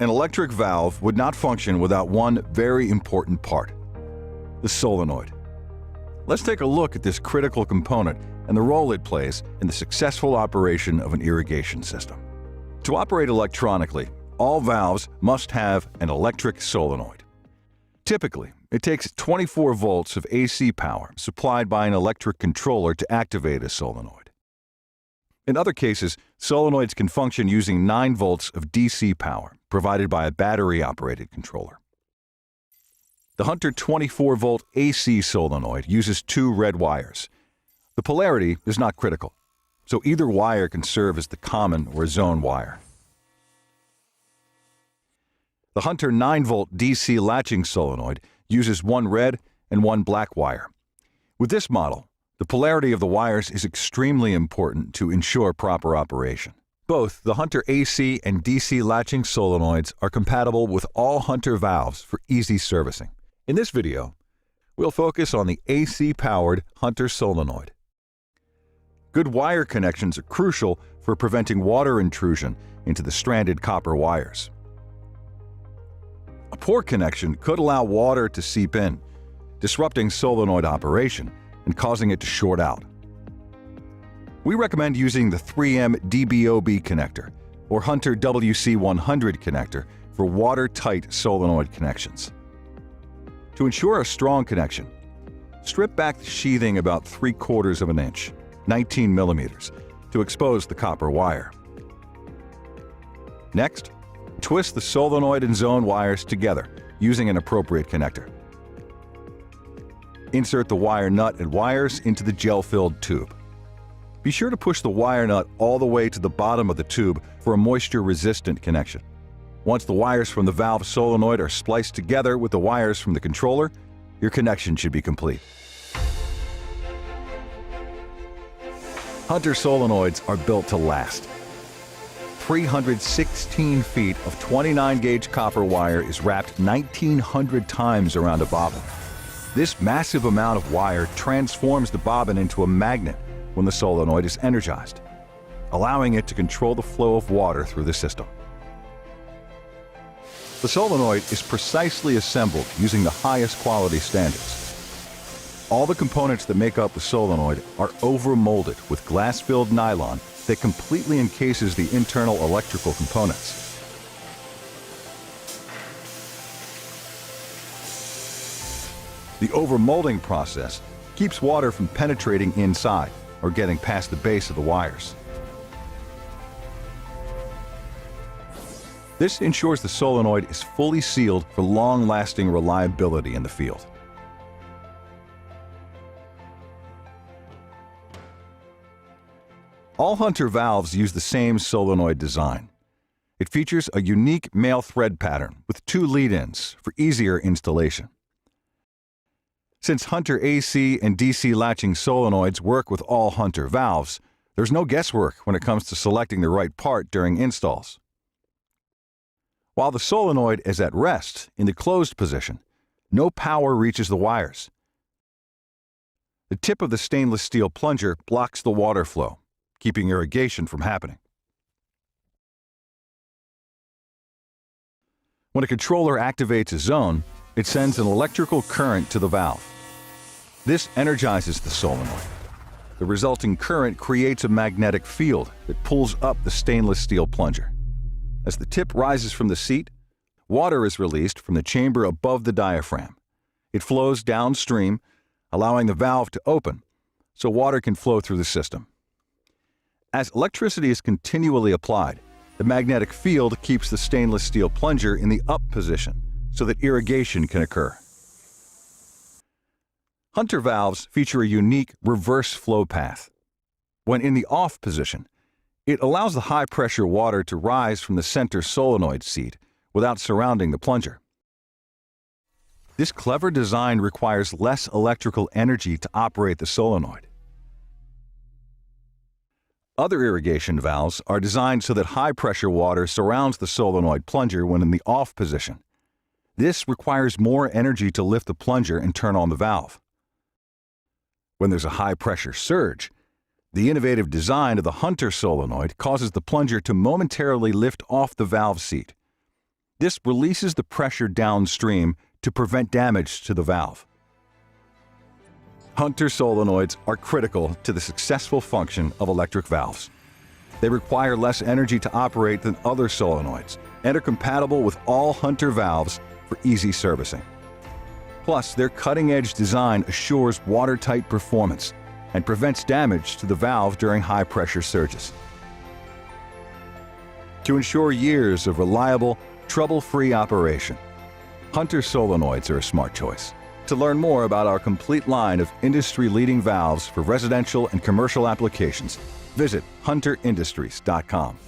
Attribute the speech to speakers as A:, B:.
A: An electric valve would not function without one very important part, the solenoid. Let's take a look at this critical component and the role it plays in the successful operation of an irrigation system. To operate electronically, all valves must have an electric solenoid. Typically, it takes 24 volts of AC power supplied by an electric controller to activate a solenoid. In other cases, solenoids can function using 9 volts of DC power provided by a battery-operated controller. The Hunter 24-volt AC solenoid uses 2 red wires. The polarity is not critical, so either wire can serve as the common or zone wire. The Hunter 9-volt DC latching solenoid uses 1 red and 1 black wire. With this model, the polarity of the wires is extremely important to ensure proper operation. Both the Hunter AC and DC latching solenoids are compatible with all Hunter valves for easy servicing. In this video, we'll focus on the AC-powered Hunter solenoid. Good wire connections are crucial for preventing water intrusion into the stranded copper wires. A poor connection could allow water to seep in, disrupting solenoid operation and causing it to short out. We recommend using the 3M DBOB connector or Hunter WC100 connector for watertight solenoid connections. To ensure a strong connection, strip back the sheathing about 3/4 of an inch, 19 millimeters, to expose the copper wire. Next, twist the solenoid and zone wires together using an appropriate connector. Insert the wire nut and wires into the gel-filled tube. Be sure to push the wire nut all the way to the bottom of the tube for a moisture-resistant connection. Once the wires from the valve solenoid are spliced together with the wires from the controller, your connection should be complete. Hunter solenoids are built to last. 316 feet of 29-gauge copper wire is wrapped 1,900 times around a bobbin. This massive amount of wire transforms the bobbin into a magnet when the solenoid is energized, allowing it to control the flow of water through the system. The solenoid is precisely assembled using the highest quality standards. All the components that make up the solenoid are over-molded with glass-filled nylon that completely encases the internal electrical components. The over-molding process keeps water from penetrating inside or getting past the base of the wires. This ensures the solenoid is fully sealed for long-lasting reliability in the field. All Hunter valves use the same solenoid design. It features a unique male thread pattern with 2 lead-ins for easier installation. Since Hunter AC and DC latching solenoids work with all Hunter valves, there's no guesswork when it comes to selecting the right part during installs. While the solenoid is at rest in the closed position, no power reaches the wires. The tip of the stainless steel plunger blocks the water flow, keeping irrigation from happening. When a controller activates a zone, it sends an electrical current to the valve. This energizes the solenoid. The resulting current creates a magnetic field that pulls up the stainless steel plunger. As the tip rises from the seat, water is released from the chamber above the diaphragm. It flows downstream, allowing the valve to open, so water can flow through the system. As electricity is continually applied, the magnetic field keeps the stainless steel plunger in the up position so that irrigation can occur. Hunter valves feature a unique reverse flow path. When in the off position, it allows the high-pressure water to rise from the center solenoid seat without surrounding the plunger. This clever design requires less electrical energy to operate the solenoid. Other irrigation valves are designed so that high-pressure water surrounds the solenoid plunger when in the off position. This requires more energy to lift the plunger and turn on the valve. When there's a high-pressure surge, the innovative design of the Hunter solenoid causes the plunger to momentarily lift off the valve seat. This releases the pressure downstream to prevent damage to the valve. Hunter solenoids are critical to the successful function of electric valves. They require less energy to operate than other solenoids and are compatible with all Hunter valves for easy servicing. Plus, their cutting-edge design assures watertight performance and prevents damage to the valve during high-pressure surges. To ensure years of reliable, trouble-free operation, Hunter solenoids are a smart choice. To learn more about our complete line of industry-leading valves for residential and commercial applications, visit hunterindustries.com.